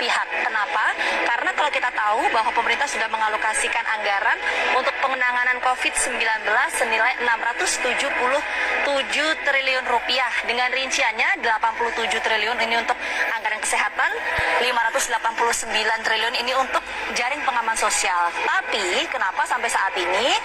pihak. Kenapa? Karena kalau kita tahu bahwa pemerintah sudah mengalokasikan anggaran untuk penanganan COVID-19 senilai 677 triliun rupiah. Dengan rinciannya 87 triliun ini untuk anggaran kesehatan, 589 triliun ini untuk jaring pengaman sosial. Tapi kenapa sampai saat ini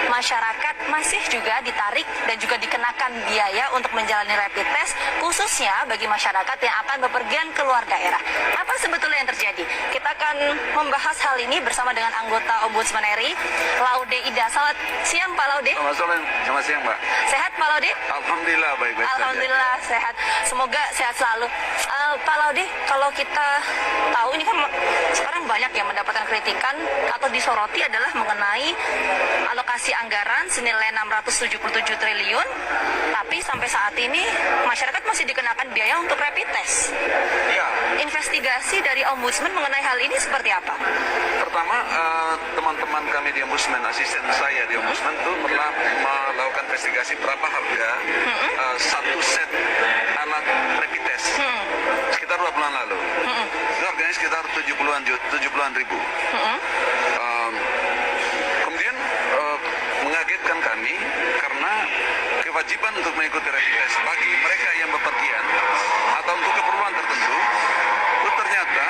masyarakat masih juga ditarik dan juga dikenakan biaya untuk menjalani rapid test, khususnya bagi masyarakat yang akan bepergian keluar daerah. Apa sebetulnya yang terjadi? Kita akan membahas hal ini bersama dengan anggota Ombudsman RI, Laude Ida. Selamat siang Pak Laude. Selamat siang Mbak. Sehat Pak Laude? Alhamdulillah baik-baik saja. Alhamdulillah sehat. Semoga sehat selalu. Pak Laude, kalau kita tahu ini kan sekarang banyak yang mendapatkan kritikan atau disoroti adalah mengenai alokasi anggaran senilai 677 triliun, tapi sampai saat ini masyarakat masih dikenakan biaya untuk rapid test. Ya. Investigasi dari Ombudsman mengenai hal ini seperti apa? Pertama, teman-teman kami di Ombudsman, asisten saya di Ombudsman itu pernah melakukan investigasi berapa harga satu set alat rapid test sekitar 2 bulan lalu. Itu harganya sekitar 70-an ribu. Kemudian mengagetkan kami karena kewajiban untuk mengikuti rapid test bagi mereka yang bepergian atau untuk keperluan tertentu itu ternyata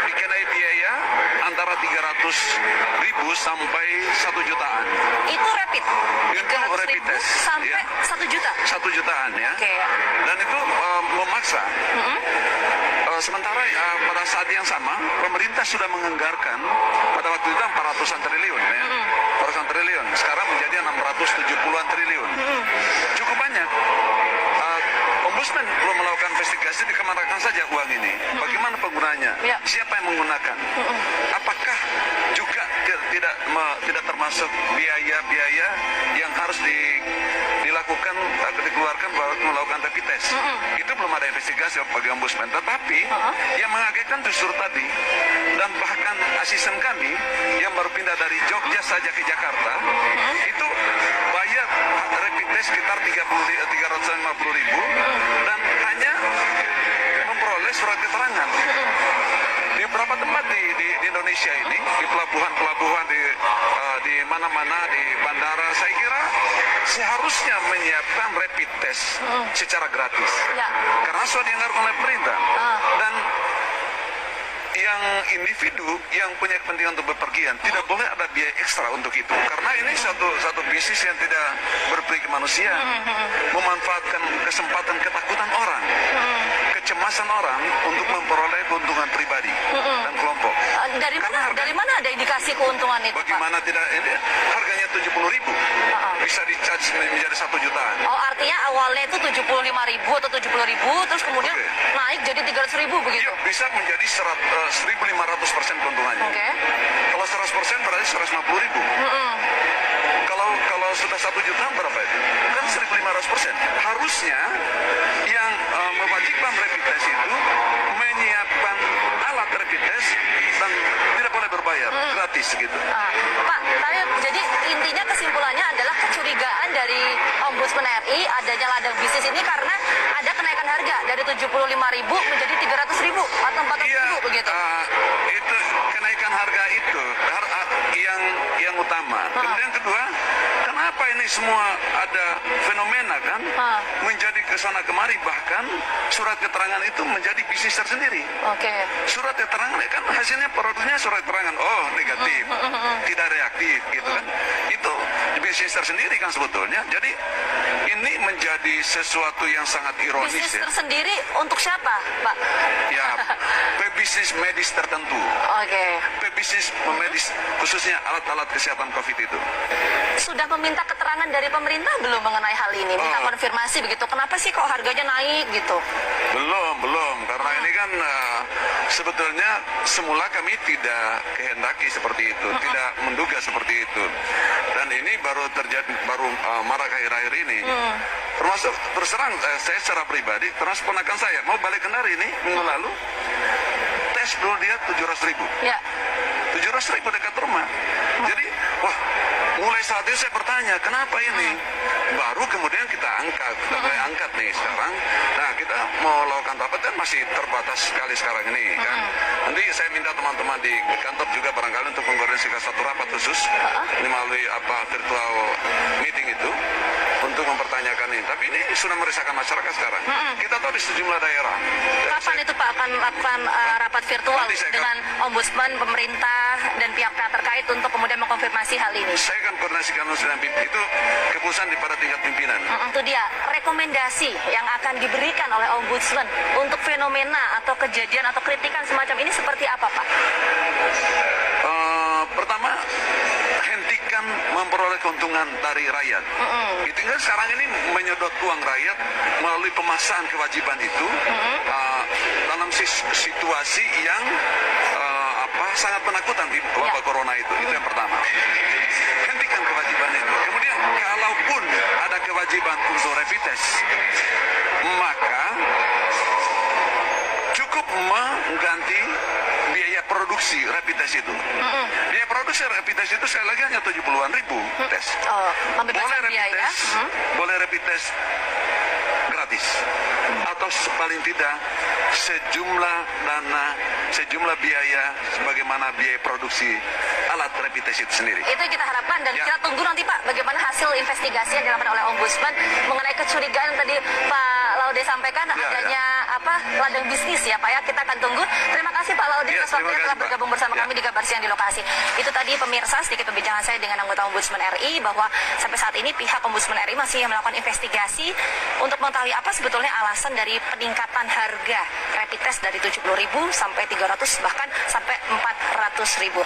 dikenai biaya antara 300.000 sampai 1 jutaan. Itu rapid? Itu rapid test sampai ya. 1 juta? 1 jutaan ya. Okay. Dan itu memaksa. Sementara pada saat yang sama pemerintah sudah menganggarkan pada waktu itu 400-an triliun ya. 400-an triliun. Sekarang menjadi 670-an triliun. Cukup banyak. Ombudsman belum melakukan investigasi, dikemanakan saja uang ini. Bagaimana penggunanya? Ya. Siapa yang menggunakan? Apakah juga tidak termasuk biaya-biaya yang harus dilakukan atau dikeluarkan untuk melakukan rapid test? Itu belum ada investigasi bagi Ombudsman. Tetapi yang mengagetkan justru tadi, dan bahkan asisten kami yang baru pindah dari Jogja saja ke Jakarta, itu bayar rapid test sekitar 350.000 dan hanya memperoleh surat keterangan. Di beberapa tempat di Indonesia ini, di pelabuhan-pelabuhan, di mana-mana, di bandara, saya kira seharusnya menyiapkan rapid test secara gratis. Ya. Karena sudah dianggarkan oleh pemerintah. Dan yang individu yang punya kepentingan untuk bepergian tidak boleh ada biaya ekstra untuk itu, karena ini satu bisnis yang tidak berperi kemanusiaan, memanfaatkan kesempatan ketakutan orang, kecemasan orang untuk memperoleh keuntungan pribadi dan kelompok. Dari mana ada indikasi keuntungan itu, bagaimana Pak? Tidak, ini harganya 70.000 bisa di-charge menjadi 1 jutaan. Oh, artinya awalnya itu 75.000 atau 70.000, terus kemudian naik jadi 300.000 begitu? Iya, bisa menjadi 1.500% keuntungannya. Kalau 100% berarti 150.000. Kalau sudah 1 juta berapa itu? Kan 1.500%. Harusnya yang mewajibkan rapid test itu menyiapkan alat rapid test dan tidak boleh berbayar, gratis gitu. Pak, jadi intinya kesimpulannya adalah kecurigaan dari Ombudsman RI adanya ladang bisnis ini karena ada kenaikan harga dari 75.000 menjadi 300.000 atau 400.000 begitu. Itu kenaikan harga itu yang utama. Kemudian kedua, kenapa ini semua ada fenomena kan menjadi kesana kemari, bahkan surat keterangan itu menjadi bisnis tersendiri. Surat keterangan kan hasilnya produknya surat keterangan, oh negatif, tidak reaktif gitu kan. Itu bisnis tersendiri kan sebetulnya. Jadi ini menjadi sesuatu yang sangat ironis. Bisnis tersendiri untuk siapa, Pak? Ya, pebisnis medis tertentu. Pebisnis medis, khususnya alat-alat kesehatan COVID itu. Sudah meminta keterangan dari pemerintah belum mengenai hal ini? Minta konfirmasi begitu. Kenapa sih kok harganya naik gitu? Belum. Karena ini kan sebetulnya semula kami tidak kehendaki seperti itu, tidak menduga seperti itu. Dan ini baru terjadi, marak akhir-akhir ini. Termasuk terus terang saya secara pribadi, termasuk ponakan saya mau balik ke Kendari ini minggu lalu, tes dulu dia 700.000. Ya. 700.000 dekat rumah. Jadi, wah, mulai saat itu saya bertanya, kenapa ini? Baru kemudian kita mulai angkat nih sekarang. Nah, kita mau lakukan rapat kan masih terbatas sekali sekarang ini kan. Nanti saya minta teman-teman di kantor juga barangkali untuk mengkoordinasikan satu rapat khusus ini melalui virtual meeting itu untuk mempertanyakan ini. Tapi ini sudah meresahkan masyarakat sekarang. Kita tahu di sejumlah daerah. Kapan itu Pak akan melakukan rapat virtual Nanti saya dengan ombudsman, pemerintah, dan pihak-pihak terkait untuk kemudian mengkonfirmasi hal ini? Saya akan koordinasikan dengan pimpinan. Itu keputusan pada tingkat pimpinan. Itu dia rekomendasi yang akan diberikan oleh ombudsman untuk fenomena atau kejadian atau kritikan semacam ini seperti apa Pak? Pertama, hentikan memperoleh keuntungan dari rakyat. Itu kan sekarang ini menyedot uang rakyat melalui pemasangan kewajiban itu dalam situasi yang sangat menakutkan di wabah corona itu. Itu yang pertama. Hentikan kewajiban itu. Kemudian kalaupun ada kewajiban untuk rapid test, maka cukup mengganti biaya produksi rapid test itu. Biaya produksi rapid test itu sekali lagi hanya 70-an ribu tes. Boleh rapid biaya. test, boleh rapid test gratis atau paling tidak sejumlah biaya sebagaimana biaya produksi alat rapid test itu sendiri. Itu yang kita harapkan dan kita tunggu nanti Pak bagaimana hasil investigasi yang dilakukan oleh ombudsman mengenai kecurigaan tadi Pak Laude sampaikan adanya ladang bisnis ya Pak ya. Kita akan tunggu. Terima kasih Pak Laude atas waktunya telah bergabung bersama kami di Kabar Siang di lokasi. Itu tadi pemirsa sedikit perbincangan saya dengan anggota Ombudsman RI bahwa sampai saat ini pihak Ombudsman RI masih melakukan investigasi untuk mengetahui apa sebetulnya alasan dari peningkatan harga rapid test dari 70.000 sampai 300 bahkan sampai 400.000.